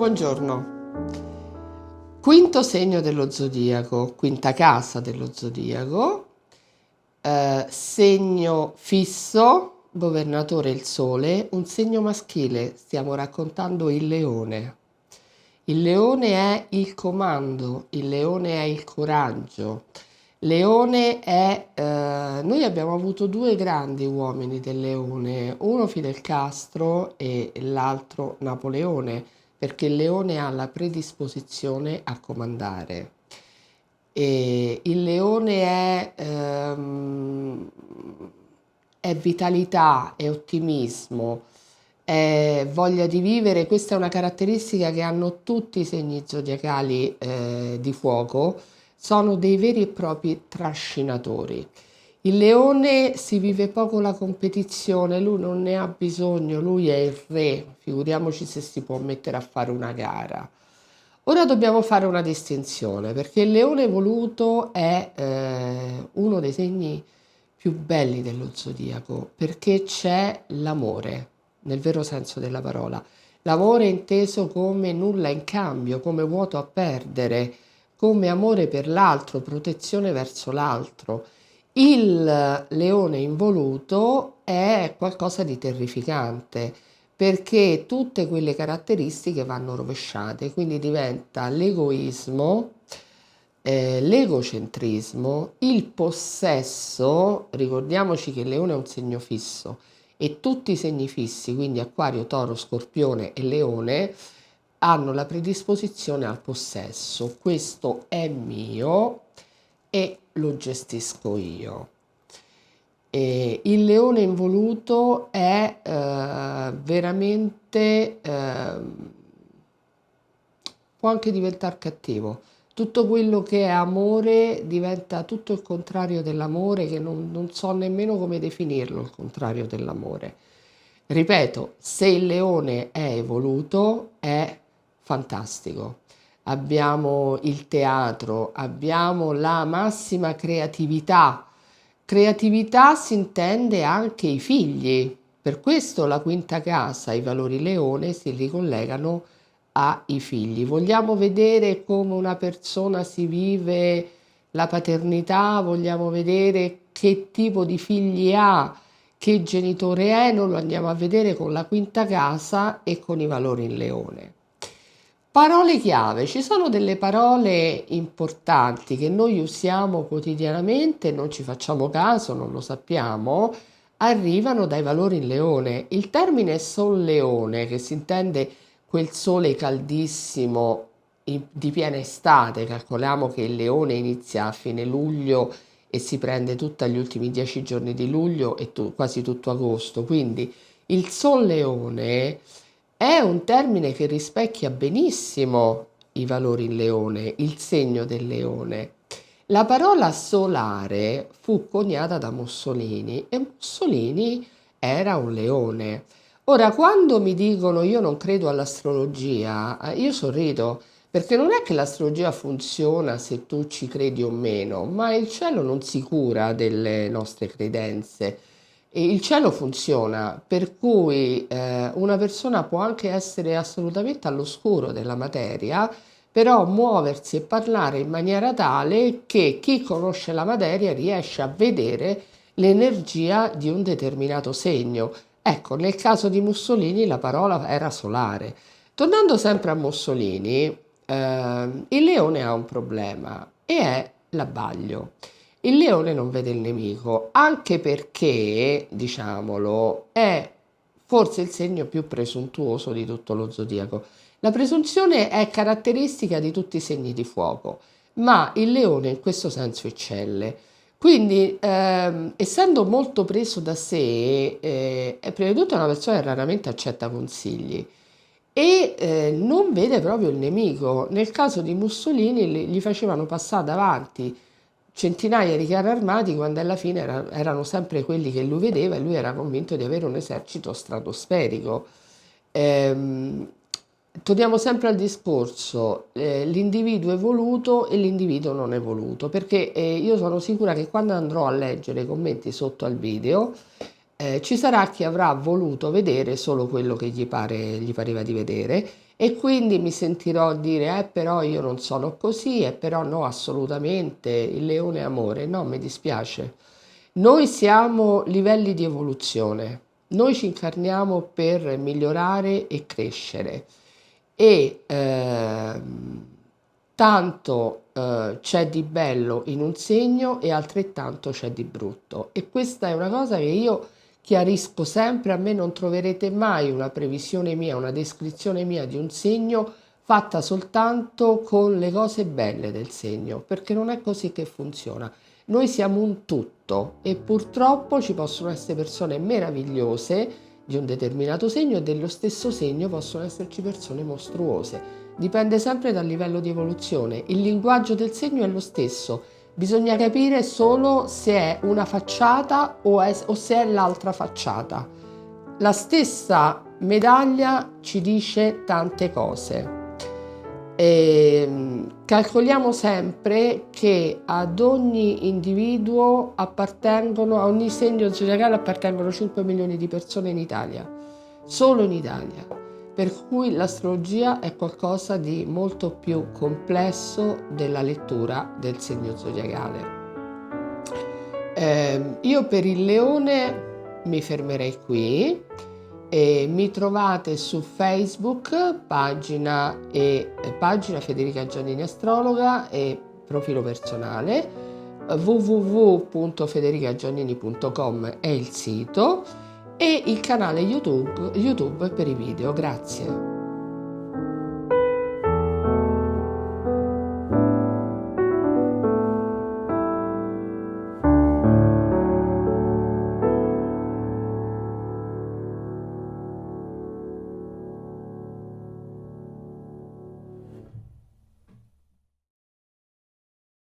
buongiorno. Quinto segno dello zodiaco, quinta casa dello zodiaco, segno fisso, governatore il sole, un segno maschile, stiamo raccontando il leone. Il leone è il comando, il leone è il coraggio. Leone è, noi abbiamo avuto due grandi uomini del leone, uno Fidel Castro e l'altro Napoleone, perché il leone ha la predisposizione a comandare. E il leone è vitalità, è ottimismo, è voglia di vivere. Questa è una caratteristica che hanno tutti i segni zodiacali di fuoco, sono dei veri e propri trascinatori. Il leone si vive poco la competizione, lui non ne ha bisogno, lui è il re, figuriamoci se si può mettere a fare una gara. Ora dobbiamo fare una distinzione perché il leone evoluto è uno dei segni più belli dello zodiaco perché c'è l'amore, nel vero senso della parola. L'amore inteso come nulla in cambio, come vuoto a perdere, come amore per l'altro, protezione verso l'altro. Il leone involuto è qualcosa di terrificante perché tutte quelle caratteristiche vanno rovesciate, quindi diventa l'egoismo, l'egocentrismo, il possesso. Ricordiamoci che il leone è un segno fisso e tutti i segni fissi, quindi Acquario, Toro, Scorpione e Leone, hanno la predisposizione al possesso. Questo è mio e lo gestisco io. E il leone involuto è veramente, può anche diventare cattivo. Tutto quello che è amore diventa tutto il contrario dell'amore, che non so nemmeno come definirlo il contrario dell'amore. Ripeto, se il leone è evoluto è fantastico. Abbiamo il teatro, abbiamo la massima creatività. Creatività si intende anche i figli. Per questo la quinta casa, i valori leone, si ricollegano ai figli. Vogliamo vedere come una persona si vive la paternità, vogliamo vedere che tipo di figli ha, che genitore è, non lo andiamo a vedere con la quinta casa e con i valori in leone. Parole chiave, ci sono delle parole importanti che noi usiamo quotidianamente, non ci facciamo caso, non lo sappiamo, arrivano dai valori in leone. Il termine solleone, che si intende quel sole caldissimo di piena estate, calcoliamo che il leone inizia a fine luglio e si prende tutti gli ultimi 10 giorni di luglio e quasi tutto agosto, quindi il solleone è un termine che rispecchia benissimo i valori in leone, il segno del leone. La parola solare fu coniata da Mussolini e Mussolini era un leone. Ora, quando mi dicono io non credo all'astrologia, io sorrido, perché non è che l'astrologia funziona se tu ci credi o meno, ma il cielo non si cura delle nostre credenze. E il cielo funziona, per cui una persona può anche essere assolutamente all'oscuro della materia, però muoversi e parlare in maniera tale che chi conosce la materia riesce a vedere l'energia di un determinato segno. Ecco, nel caso di Mussolini la parola era solare. Tornando sempre a Mussolini, il leone ha un problema e è l'abbaglio. Il leone non vede il nemico, anche perché, diciamolo, è forse il segno più presuntuoso di tutto lo zodiaco. La presunzione è caratteristica di tutti i segni di fuoco, ma il leone in questo senso eccelle. Quindi, essendo molto preso da sé, è prima di tutto una persona che raramente accetta consigli e non vede proprio il nemico. Nel caso di Mussolini gli facevano passare davanti centinaia di carri armati quando alla fine erano sempre quelli che lui vedeva e lui era convinto di avere un esercito stratosferico. Ehm, Torniamo sempre al discorso, l'individuo evoluto e l'individuo non evoluto, perché io sono sicura che quando andrò a leggere i commenti sotto al video, Ci sarà chi avrà voluto vedere solo quello che gli pareva di vedere e quindi mi sentirò dire, però io non sono così, però no, assolutamente, il leone è amore. No, mi dispiace. Noi siamo livelli di evoluzione, noi ci incarniamo per migliorare e crescere e tanto c'è di bello in un segno e altrettanto c'è di brutto. E questa è una cosa che io chiarisco sempre. A me non troverete mai una previsione mia, una descrizione mia di un segno fatta soltanto con le cose belle del segno, perché non è così che funziona. Noi siamo un tutto e purtroppo ci possono essere persone meravigliose di un determinato segno e dello stesso segno possono esserci persone mostruose. Dipende sempre dal livello di evoluzione. Il linguaggio del segno è lo stesso. Bisogna capire solo se è una facciata o se è l'altra facciata. La stessa medaglia ci dice tante cose. Calcoliamo sempre che ad ogni individuo appartengono, a ogni segno zodiacale appartengono 5 milioni di persone in Italia, solo in Italia, per cui l'astrologia è qualcosa di molto più complesso della lettura del segno zodiacale. Io per il leone mi fermerei qui. E mi trovate su Facebook, pagina Federica Giannini Astrologa e profilo personale, www.federicagiannini.com è il sito e il canale YouTube per i video. Grazie.